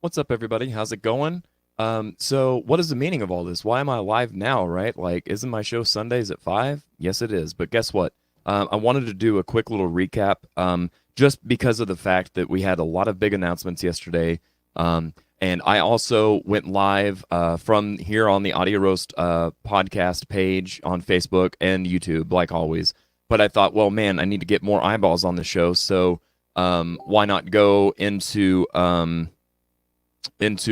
What's up, everybody? How's it going? So what is the meaning of all this? Why am I live now, right? Like, isn't my show Sundays at 5? Yes, it is. But guess what? I wanted to do a quick little recap, just because of the fact that we had a lot of big announcements yesterday. And I also went live from here on the Audio Roast podcast page on Facebook and YouTube, like always. But I thought, well, man, I need to get more eyeballs on the show. So why not go into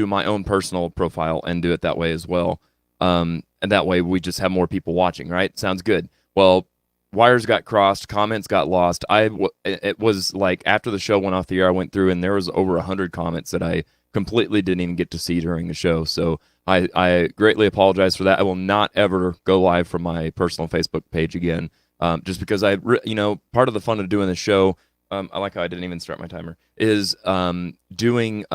my own personal profile and do it that way as well. And that way we just have more people watching, right? Sounds good. Well, wires got crossed, comments got lost. It was like after the show went off the air, I went through and there was over 100 comments that I completely didn't even get to see during the show. So I greatly apologize for that. I will not ever go live from my personal Facebook page again, just because part of the fun of doing the show. I like how I didn't even start my timer. Is doing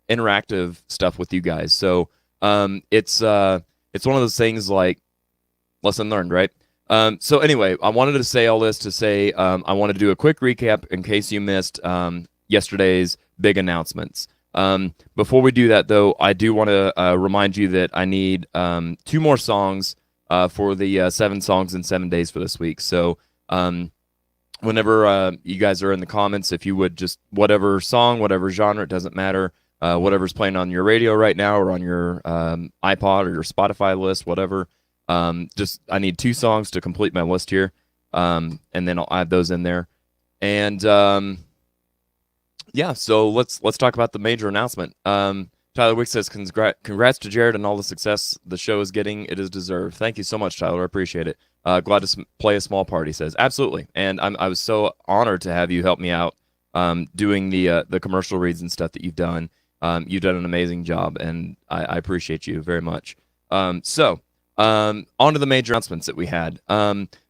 interactive stuff with you guys. So it's one of those things like lesson learned, right? So anyway, I wanted to say all this to say I wanted to do a quick recap in case you missed yesterday's big announcements. Before we do that, though, I do want to remind you that I need 2 more songs for the 7 songs in 7 days for this week. So whenever you guys are in the comments, if you would just whatever song, whatever genre, it doesn't matter. Whatever's playing on your radio right now or on your iPod or your Spotify list, whatever. Just I need 2 songs to complete my list here, and then I'll add those in there. And yeah, so let's talk about the major announcement. Tyler Wick says, congrats to Jared and all the success the show is getting. It is deserved. Thank you so much, Tyler. I appreciate it. Glad to play a small part, he says. Absolutely. And I was so honored to have you help me out doing the commercial reads and stuff that you've done. You've done an amazing job, and I appreciate you very much. So on to the major announcements that we had.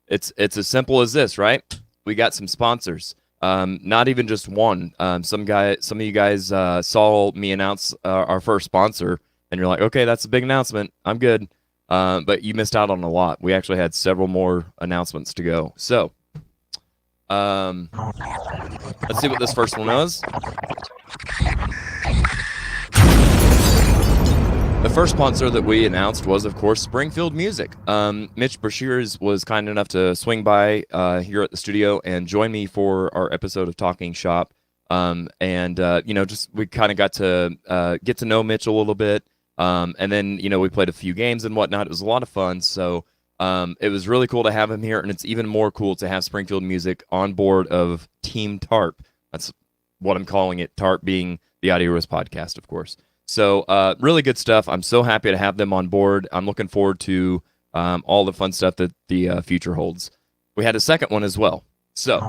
It's as simple as this, right? We got some sponsors. Not even just one. Some of you guys saw me announce our first sponsor, and you're like, okay, that's a big announcement. I'm good. But you missed out on a lot. We actually had several more announcements to go. So let's see what this first one was. The first sponsor that we announced was, of course, Springfield Music. Mitch Brashears was kind enough to swing by here at the studio and join me for our episode of Talking Shop. Just we kind of got to get to know Mitch a little bit. And then, we played a few games and whatnot. It was a lot of fun. So it was really cool to have him here. And it's even more cool to have Springfield Music on board of Team TARP. That's what I'm calling it, TARP being the Audio Roast podcast, of course. So really good stuff. I'm so happy to have them on board. I'm looking forward to all the fun stuff that the future holds. We had a second one as well. So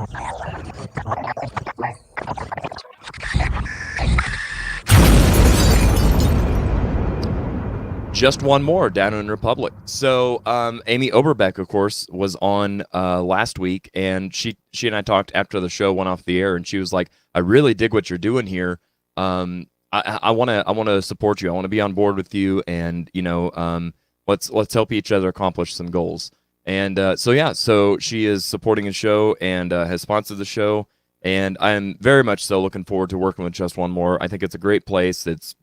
just one more down in Republic. So Amy Oberbeck, of course, was on last week, and she and I talked after the show went off the air, and she was like, I really dig what you're doing here. I want to support you. I want to be on board with you, and let's help each other accomplish some goals. And so she is supporting the show and has sponsored the show, and I'm very much so looking forward to working with Just One More. I think it's a great place. It's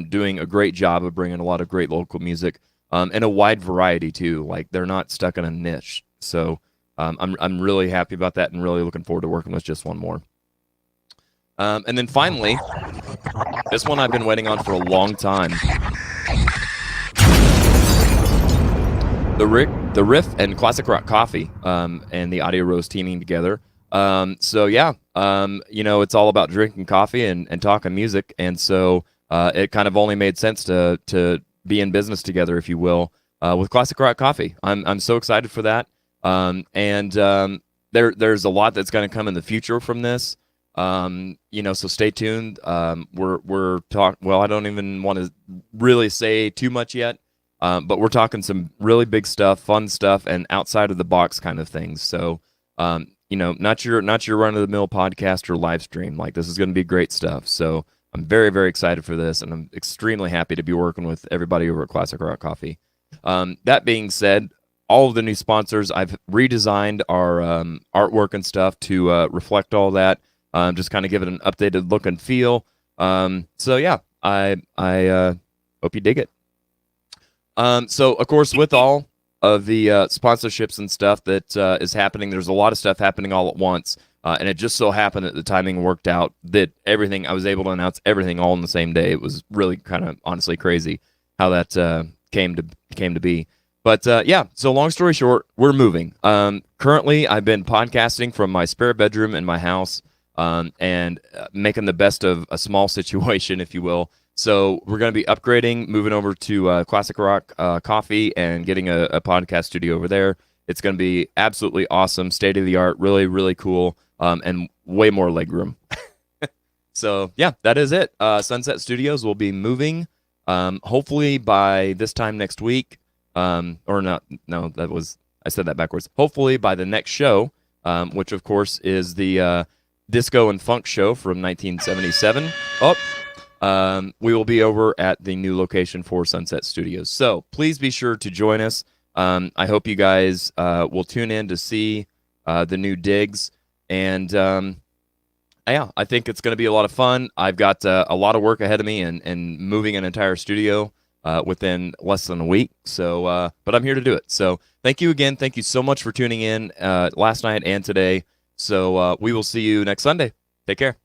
doing a great job of bringing a lot of great local music and a wide variety too. Like they're not stuck in a niche. So I'm really happy about that and really looking forward to working with Just One More. And then finally, this one I've been waiting on for a long time. The Riff and Classic Rock Coffee and the Audio Roast teaming together. It's all about drinking coffee and talking music. And so it kind of only made sense to be in business together, if you will, with Classic Rock Coffee. I'm so excited for that. There's a lot that's going to come in the future from this. So stay tuned. We're talking. Well, I don't even want to really say too much yet, but we're talking some really big stuff, fun stuff, and outside of the box kind of things. So, not your run of the mill podcast or live stream. Like this is going to be great stuff. So I'm very, very excited for this, and I'm extremely happy to be working with everybody over at Classic Rock Coffee. That being said, all of the new sponsors, I've redesigned our artwork and stuff to reflect all that. Just kind of give it an updated look and feel. I hope you dig it. So of course, with all of the sponsorships and stuff that is happening, there's a lot of stuff happening all at once, and it just so happened that the timing worked out that I was able to announce everything all in the same day. It was really kind of honestly crazy how that came to be. But yeah, so long story short, we're moving. Currently, I've been podcasting from my spare bedroom in my house, and making the best of a small situation, if you will. So we're going to be upgrading, moving over to Classic Rock Coffee and getting a podcast studio over there. It's going to be absolutely awesome, state of the art, really, really cool, and way more legroom. So yeah, that is it. Sunset Studios will be moving, hopefully by this time next week. Or not? No, I said that backwards. Hopefully by the next show, which of course is the Disco and Funk show from 1977. We will be over at the new location for Sunset Studios. So please be sure to join us. I hope you guys will tune in to see the new digs. And yeah, I think it's going to be a lot of fun. I've got a lot of work ahead of me and moving an entire studio within less than a week. So, but I'm here to do it. So thank you again. Thank you so much for tuning in last night and today. So we will see you next Sunday. Take care.